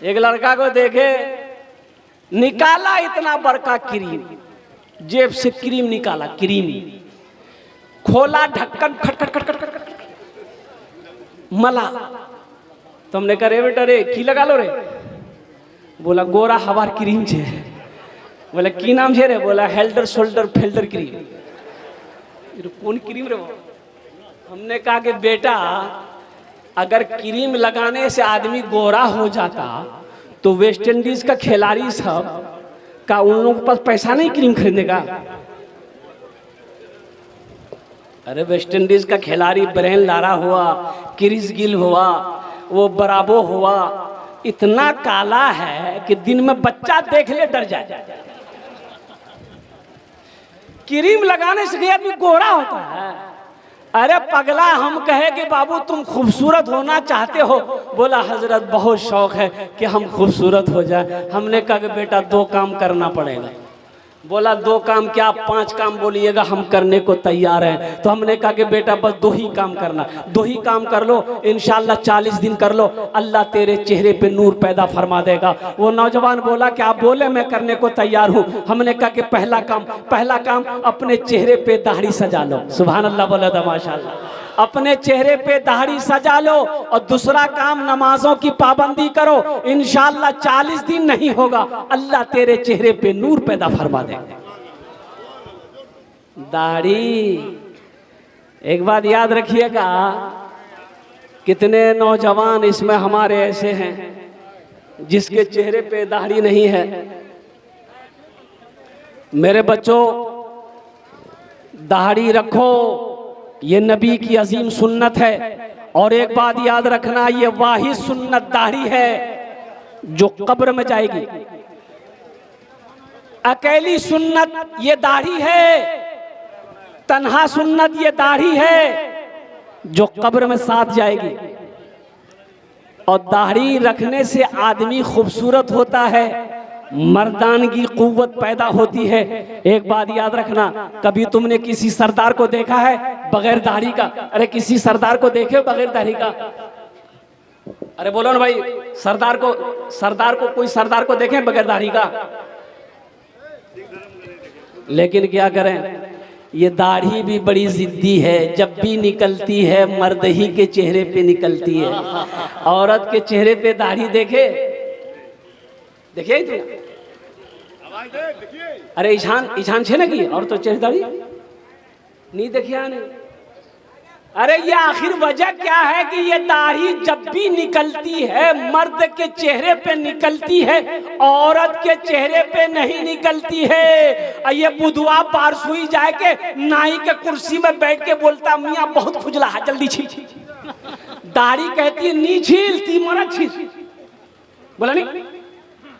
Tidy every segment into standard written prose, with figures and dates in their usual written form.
एक लड़का को देखे, निकाला इतना बड़का क्रीम, जेब से क्रीम निकाला, क्रीम खोला, ढक्कन खट खट खट खट खट मला। तो हमने कहा रे बेटा रे की लगा लो रे? बोला गोरा हवार क्रीम छे। बोला की नाम छे रे? बोला हेल्डर शोल्डर फेल्डर क्रीम। कौन क्रीम रे वो? हमने कहा कि बेटा अगर क्रीम लगाने से आदमी गोरा हो जाता तो वेस्ट इंडीज का खिलाड़ी सब का उन लोगों के पास पैसा नहीं क्रीम खरीदने का? अरे वेस्ट इंडीज का खिलाड़ी ब्रेन लारा हुआ, क्रिस गिल हुआ, वो बराबो हुआ, इतना काला है कि दिन में बच्चा देख ले डर जाए। क्रीम लगाने से आदमी गोरा होता है? अरे पगला, हम कहे कि बाबू तुम खूबसूरत होना चाहते हो? बोला हजरत बहुत शौक है कि हम खूबसूरत हो जाए। हमने कहा कि बेटा 2 काम करना पड़ेगा। बोला 2 काम क्या? 5 काम बोलिएगा, हम करने को तैयार हैं। तो हमने कहा कि बेटा बस 2 ही काम करना, 2 ही काम कर लो, इंशाल्लाह 40 दिन कर लो, अल्लाह तेरे चेहरे पे नूर पैदा फरमा देगा। वो नौजवान बोला कि आप बोले मैं करने को तैयार हूँ। हमने कहा कि पहला काम अपने चेहरे पे दाढ़ी सजा लो। सुभान अल्लाह बोला था माशाल्लाह। अपने चेहरे पे दाढ़ी सजा लो। और दूसरा काम नमाजों की पाबंदी करो, इंशाल्लाह 40 दिन नहीं होगा, अल्लाह तेरे चेहरे पे नूर पैदा फरमा देगा। दाढ़ी, एक बात याद रखिएगा, कितने नौजवान इसमें हमारे ऐसे हैं जिसके चेहरे पे दाढ़ी नहीं है। मेरे बच्चों, दाढ़ी रखो, ये नबी की अजीम सुन्नत है। और एक बात याद रखना, ये वाहिद सुन्नत दाढ़ी है जो कब्र में जाएगी। अकेली सुन्नत ये दाढ़ी है, तन्हा सुन्नत ये दाढ़ी है जो कब्र में साथ जाएगी। और दाढ़ी रखने से आदमी खूबसूरत होता है, मर्दानगी कुव्वत पैदा होती है। एक बात याद रखना, कभी तुमने किसी सरदार को देखा है बगैर दाढ़ी का? अरे किसी सरदार को देखे बगैर दाढ़ी का? अरे बोलो ना भाई, सरदार को कोई सरदार को देखे बगैर दाढ़ी का? लेकिन क्या करें, ये दाढ़ी भी बड़ी जिद्दी है। जब भी निकलती है मर्द ही के चेहरे पे निकलती है। औरत के चेहरे पे दाढ़ी देखिए तो अरे ईशान छे ना की और तो चेहरे दाढ़ी नहीं देखिए नहीं। अरे ये आखिर वजह क्या है कि ये दाढ़ी जब भी निकलती है मर्द के चेहरे पे निकलती है, औरत के चेहरे पे नहीं निकलती है। ये बुधवा पारसुई जाए के नाई के कुर्सी में बैठ के बोलता, मियाँ बहुत खुजला है, जल्दी छील। दाढ़ी कहती है नी छील, ती मरा छील। बोला नहीं?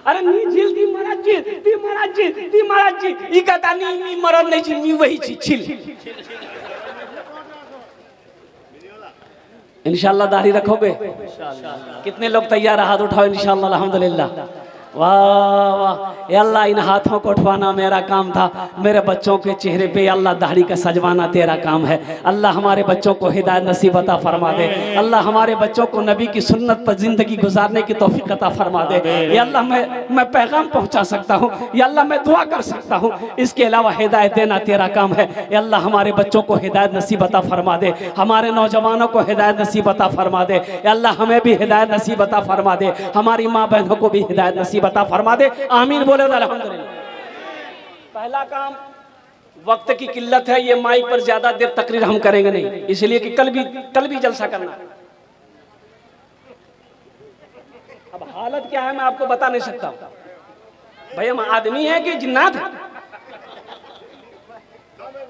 अरे नी झील ती मरा झील, ती मरा झील, ती मरा झील। ई कहता नी मरल नहीं झील, नी वही छील। इंशाल्लाह दाढ़ी रखोगे? कितने लोग तैयार? हाथ उठाओ इंशाल्लाह। अल्हम्दुलिल्लाह, वाह वाह। अल्लाह इन हाथों को उठवाना मेरा काम था, मेरे बच्चों के चेहरे पे अल्लाह दाढ़ी का सजवाना तेरा काम है। अल्लाह हमारे बच्चों को हिदायत नसीब अता फरमा दे। अल्लाह हमारे बच्चों को नबी की सुन्नत पर जिंदगी गुजारने की तौफीक अता फरमा दे। या अल्लाह मैं पैगाम पहुंचा सकता हूँ, या अल्लाह मैं दुआ कर सकता हूँ, इसके अलावा हिदायत देना तेरा काम है। या अल्लाह हमारे बच्चों को हिदायत नसीब अता फरमा दे, हमारे नौजवानों को हिदायत नसीब अता फरमा दे। या अल्लाह हमें भी हिदायत नसीब अता फरमा दे, हमारी माँ बहनों को भी हिदायत नसीब अता फरमा दे। आमीन बोले तो अल्हम्दुलिल्लाह। पहला काम, वक्त की किल्लत है, ये माइक पर ज्यादा देर तकरीर हम करेंगे नहीं, इसलिए कि कल भी जलसा करना। अब हालत क्या है मैं आपको बता नहीं सकता भाई, हम आदमी है कि जिन्नात है?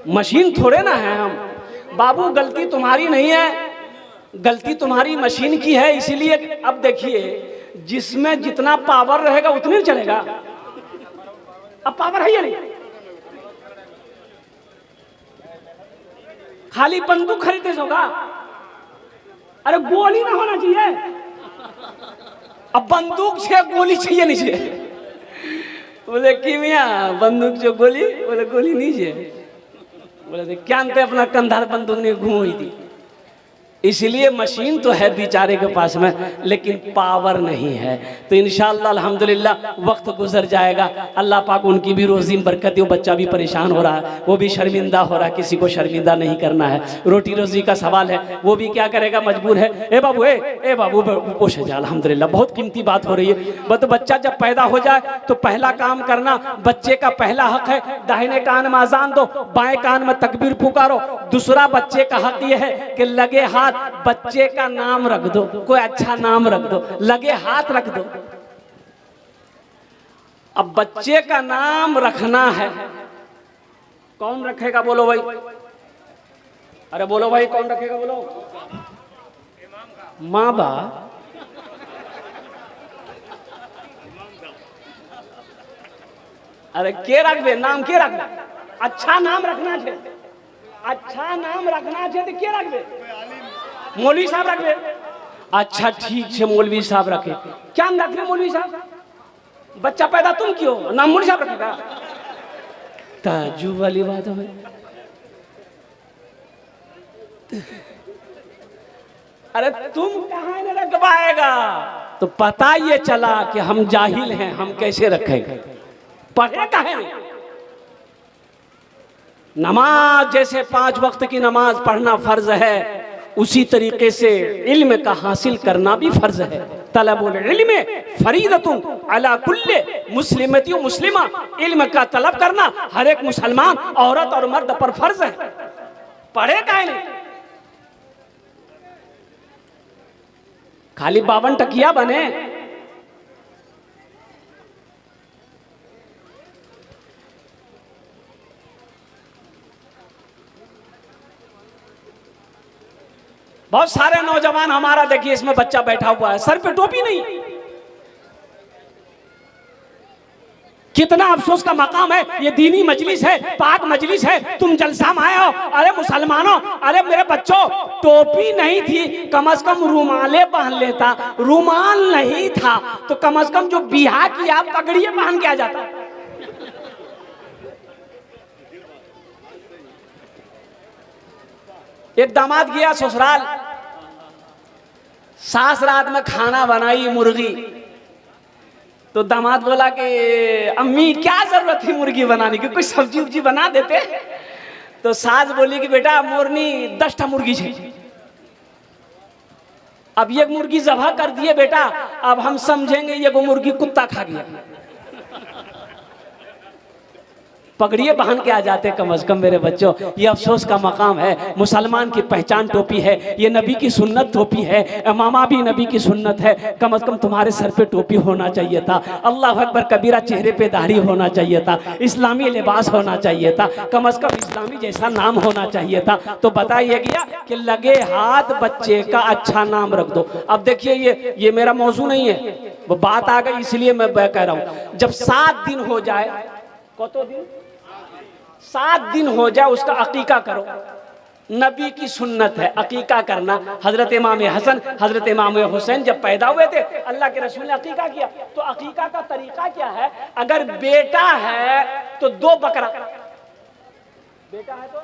मशीन थोड़े ना है हम। बाबू गलती तुम्हारी नहीं है, गलती तुम्हारी मशीन की है। इसीलिए अब देखिए, जिसमें जितना पावर रहेगा उतने चलेगा। अब पावर है या नहीं? खाली बंदूक खरीदे होगा? अरे गोली ना होना चाहिए। अब बंदूक से गोली चाहिए नहीं चाहिए? बोले कि मियाँ बंदूक जो गोली, बोले गोली नहीं चाहिए। बोले क्या अंत अपना कंधा बंदूक नहीं घूम हुई थी। इसलिए मशीन तो है बेचारे के पास में, लेकिन पावर नहीं है। तो इंशाअल्लाह अल्हम्दुलिल्लाह वक्त गुजर जाएगा, अल्लाह पाक उनकी भी रोज़ी में बरकत दे। वो बच्चा भी परेशान हो रहा है, वो भी शर्मिंदा हो रहा है, किसी को शर्मिंदा नहीं करना है। रोटी रोज़ी का सवाल है, वो भी क्या करेगा, मजबूर है। ए बाबू, ए बाबू खुश है जा, अल्हम्दुलिल्लाह बहुत कीमती बात हो रही है। तो बच्चा जब पैदा हो जाए तो पहला काम करना, बच्चे का पहला हक है दाहिने कान में अजान दो, बाएं कान में तकबीर पुकारो। दूसरा बच्चे का हक यह है कि लगे हाथ बच्चे का नाम रख दो, कोई अच्छा नाम रख दो, लगे हाथ रख दो। अब बच्चे का नाम रखना है, कौन रखेगा बोलो भाई? अरे बोलो भाई, कौन रखेगा बोलो? माँ बाप। अरे के रखबे नाम, के रखबे? अच्छा नाम रखना चाहिए, अच्छा नाम रखना चाहिए तो के रखबे? मौलवी साहब रखबे। अच्छा ठीक है, मौलवी साहब रखे। क्या रख रहे मौलवी साहब? बच्चा पैदा तुम क्यों, नाम मौलवी साहब रखेगा? ताज्जुब वाली बात है। अरे तुम कहाँ न रखवाएगा? तो पता ये चला कि हम जाहिल हैं, हम कैसे रखेंगे? पढ़े कहे नहीं। नमाज जैसे 5 वक्त की नमाज पढ़ना फर्ज है, उसी तरीके से इल्म का हासिल करना भी फर्ज है। तलबुल इल्म फरीदतुन अला कुल्ले मुस्लिमती व मुस्लिमा, इल्म का तलब करना हर एक मुसलमान औरत और मर्द पर फर्ज है। पढ़े काहे नहीं? खाली 52 टकिया बने। बहुत सारे नौजवान हमारा देखिए, इसमें बच्चा बैठा हुआ है, सर पे टोपी नहीं। कितना अफसोस का मकाम है, ये दीनी मजलिस है, पाक मजलिस है, तुम जलसा में आए हो। अरे मुसलमानों, अरे मेरे बच्चों, टोपी नहीं थी, कम से कम रुमाले पहन लेता। रुमाल नहीं था तो कम से कम जो बिहा किया पगड़िए पहन के आ जाता। एक दामाद गया ससुराल, सास रात में खाना बनाई मुर्गी। तो दामाद बोला कि अम्मी क्या जरूरत थी मुर्गी बनाने की, कुछ सब्जी उब्जी बना देते। तो सास बोली कि बेटा मोरनी 10 मुर्गी है, अब ये मुर्गी ज़बह कर दिए बेटा, अब हम समझेंगे ये वो मुर्गी कुत्ता खा गया। पगड़िए पहन के आ जाते कम से कम मेरे बच्चों। ये अफसोस का मकाम है। मुसलमान की पहचान टोपी है, ये नबी की सुन्नत टोपी है, इमामा भी नबी की सुन्नत है। कम से कम तुम्हारे सर पे टोपी होना चाहिए था, अल्लाह अकबर कबीरा, चेहरे पे दाढ़ी होना चाहिए था, इस्लामी लिबास होना चाहिए था, कम से कम इस्लामी जैसा नाम होना चाहिए था। तो बताइए गया कि लगे हाथ बच्चे का अच्छा नाम रख दो। अब देखिए ये मेरा मौजू नहीं है, वो बात आ गई इसलिए मैं कह रहा हूँ। जब 7 दिन हो जाए, कतो दिन, 7 दिन हो जाए उसका अकीका करो। नबी की सुन्नत है अकीका करना। हजरत इमाम हसन, हजरत इमाम हुसैन जब पैदा हुए थे, अल्लाह के रसूल ने अकीका किया। तो अकीका का तरीका क्या है? अगर बेटा है तो 2 बकरा, बेटा है तो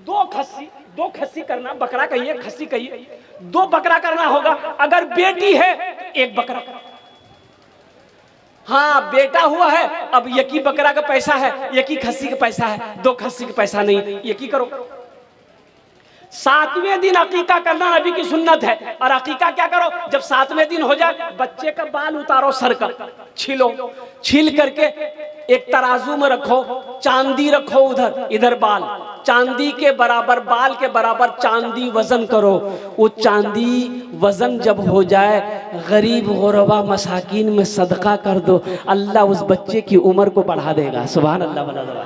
2 खस्सी करना, बकरा कहिए खस्सी कहिए, 2 बकरा करना होगा। अगर बेटी है तो 1 बकरा। हाँ बेटा हुआ है, अब एक ही बकरा का पैसा है, एक ही खस्सी का पैसा है, 2 खस्सी का पैसा नहीं, एक ही करो। 7वें दिन अकीका करना नबी की सुन्नत है। और अकीका क्या करो, जब 7वें दिन हो जाए बच्चे का बाल उतारो, सर का छीलो, छील करके एक तराजू में रखो, चांदी रखो उधर, इधर बाल, चांदी के बराबर, बाल के बराबर चांदी वजन करो। वो चांदी वजन जब हो जाए, गरीब गुरबा मसाकीन में सदका कर दो, अल्लाह उस बच्चे की उम्र को बढ़ा देगा। सुभान अल्लाह वाला दवा।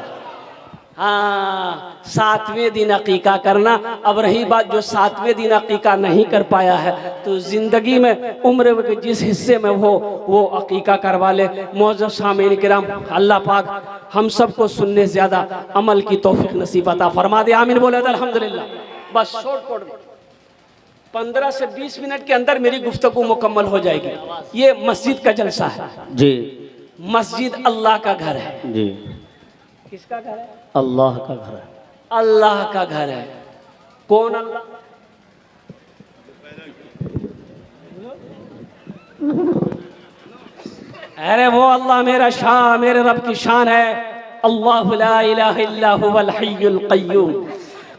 हाँ 7वें दिन अकीका करना। अब रही बात जो 7वें दिन अकीका नहीं कर पाया है, तो जिंदगी में उम्र के जिस हिस्से में हो वो अकीका करवा ले। मौजूद सामीन किराम, अल्लाह पाक हम सबको सुनने से ज्यादा अमल की तौफीक नसीब अता फरमा दे। आमीन बोले अल्हम्दुलिल्लाह। बस शॉर्ट 15 से 20 मिनट के अंदर मेरी गुफ्तगू मुकम्मल हो जाएगी। ये मस्जिद का जलसा है जी, मस्जिद अल्लाह का घर है जी। किसका घर है? अल्लाह का घर है। अल्लाह का घर है। कौन अल्लाह? अरे वो अल्लाह मेरा शान, मेरे रब की शान है। अल्लाहु ला इलाहा इल्ला हुवल हय्युल क़य्यूम।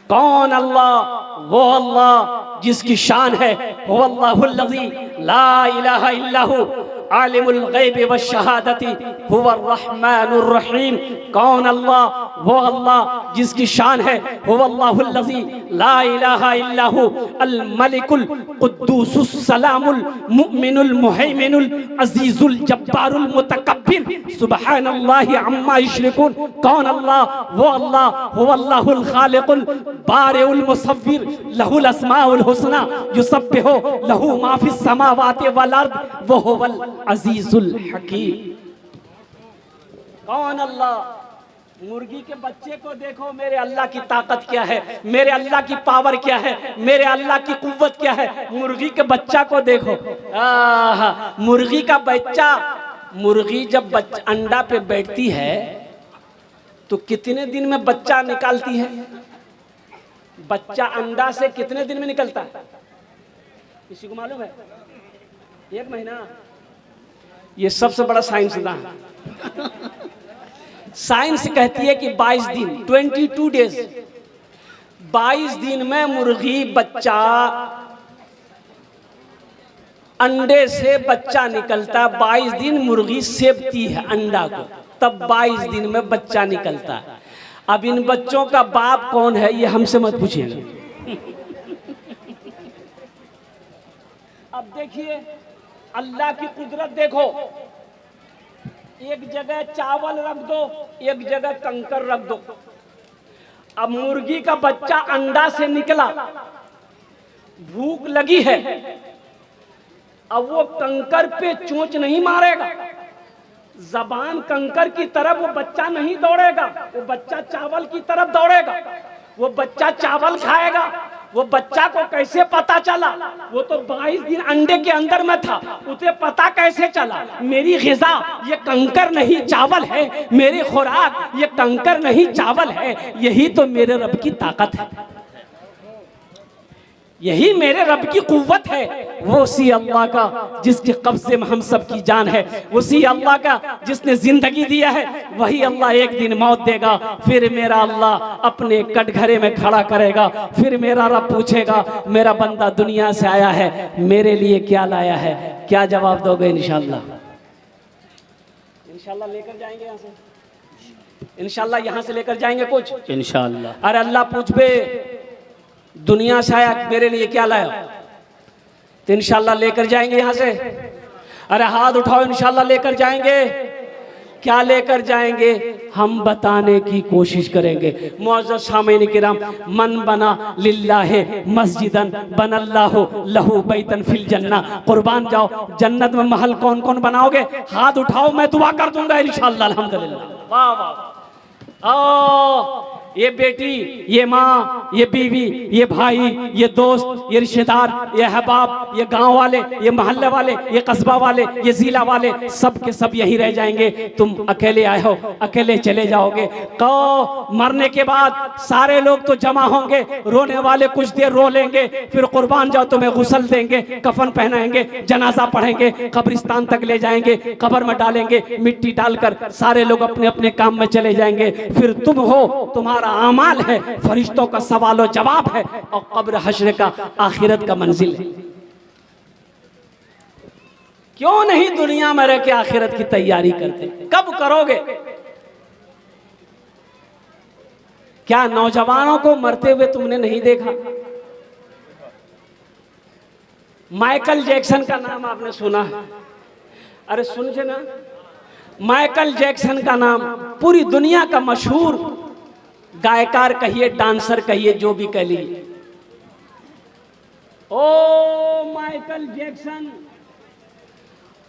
कौन अल्लाह? वो अल्लाह जिसकी शान है हुवल्लाहुल्लज़ी ला इलाहा इल्ला हु आलिमुल गैबि वश्शहादति हुवर रहमानुर रहीम। कौन अल्लाह? वो अल्लाह जिसकी शान है हुवल्लाहुल्लज़ी ला इलाहा इल्ला हु अल मलिकुल कुद्दूसुस सलामुल मुमिनुल मुहैमिनुल अजीजुल जब्बारुल मुतकब्बिर सुब्हानल्लाहि अम्मा युश्रिकून। कौन अल्लाह? वो अल्लाह हुवल्लाहुल खालिकुल बारिउल मुसव्विर लहुल अस्माउल हुस्ना युसब्बिहु लहू मा फिस समावाति वल अर्द व हुवल अजीजुल हकीम। कौन अल्लाह? मुर्गी के बच्चे को देखो, मेरे अल्लाह की ताकत क्या है, मेरे अल्लाह की पावर क्या है, मेरे अल्लाह की कुव्वत क्या है। मुर्गी के बच्चा को देखो। मुर्गी का बच्चा, मुर्गी जब अंडा पे बैठती है तो कितने दिन में बच्चा निकालती है? बच्चा अंडा से कितने दिन में निकलता है? किसी को मालूम है? 1 महीना। ये सबसे बड़ा साइंसदान है। साइंस कहती है कि 22 दिन, 22 डेज, 22 दिन में मुर्गी बच्चा, अंडे से बच्चा निकलता। 22 दिन मुर्गी सेवती है अंडा को, तब 22 दिन में बच्चा निकलता है। अब इन बच्चों का बाप कौन है ये हमसे मत पूछिएगा। अब देखिए अल्लाह की कुदरत देखो। एक जगह चावल रख दो, एक जगह कंकर रख दो। अब मुर्गी का बच्चा अंडा से निकला, भूख लगी है, अब वो कंकर पे चोंच नहीं मारेगा, जबान कंकर की तरफ वो बच्चा नहीं दौड़ेगा, वो बच्चा चावल की तरफ दौड़ेगा। वो बच्चा चावल खाएगा। वो बच्चा को कैसे पता चला? वो तो 22 दिन अंडे के अंदर में था, उसे पता कैसे चला? मेरी ग़िज़ा ये कंकर नहीं चावल है, मेरी खुराक ये कंकर नहीं चावल है। यही तो मेरे रब की ताकत है, यही मेरे रब की कुव्वत है। वो उसी अल्लाह का जिसके कब्जे में हम सब की जान है, उसी अल्लाह का जिसने जिंदगी दिया है, वही अल्लाह एक दिन मौत देगा। फिर मेरा अल्लाह अपने कटघरे में खड़ा करेगा। फिर मेरा रब पूछेगा, मेरा बंदा दुनिया से आया है, मेरे लिए क्या लाया है? क्या जवाब दोगे? इंशाअल्लाह, इंशाअल्लाह लेकर जाएंगे यहाँ से, इंशाअल्लाह यहाँ से लेकर जाएंगे कुछ, इंशाअल्लाह। अरे अल्लाह पूछबे दुनिया से आया, मेरे लिए क्या लाया? तो इंशाल्लाह लेकर जाएंगे यहाँ से। अरे हाथ उठाओ, इंशाल्लाह लेकर जाएंगे। क्या लेकर जाएंगे हम बताने की कोशिश करेंगे। मुअज़्ज़ज़ सामीन किराम, मन बना लिल्लाहि मस्जिदन बनल्लाहु लहू बैतन फिल जन्ना। कुर्बान जाओ, जन्नत में महल कौन कौन बनाओगे? हाथ उठाओ, मैं दुआ कर दूंगा इंशाअल्लाह। अल्हम्दुलिल्लाह, वाह वाह। ये बेटी, ये माँ, ये बीवी, ये भाई, ये दोस्त, ये रिश्तेदार, ये अहबाब, ये गांव वाले, ये मोहल्ले वाले, ये कस्बा वाले, ये जिला वाले, सब के सब यहीं रह जाएंगे। तुम अकेले आए हो, अकेले चले जाओगे। कहो मरने के बाद सारे लोग तो जमा होंगे, रोने वाले कुछ देर रो लेंगे, फिर कुर्बान जाओ तुम्हें गुस्ल देंगे, कफन पहनाएंगे, जनाजा पढ़ेंगे, कब्रिस्तान तक ले जाएंगे, कब्र में डालेंगे, मिट्टी डालकर सारे लोग अपने अपने काम में चले जाएंगे। फिर तुम हो, तुम्हारा आमाल है, फरिश्तों का सवाल और जवाब है, और कब्र हश्र का आखिरत का मंजिल है। क्यों नहीं दुनिया में रह के आखिरत की तैयारी करते? कब करोगे? क्या नौजवानों को मरते हुए तुमने नहीं देखा? माइकल जैक्सन का नाम आपने सुना है? अरे सुनिए ना, माइकल जैक्सन का नाम पूरी दुनिया का मशहूर गायकार कहिए, डांसर कहिए, जो भी कह लीजिए। ओ माइकल जैक्सन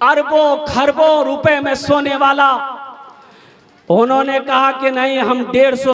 अरबों खरबों रुपए में सोने वाला, उन्होंने कहा कि नहीं, हम 150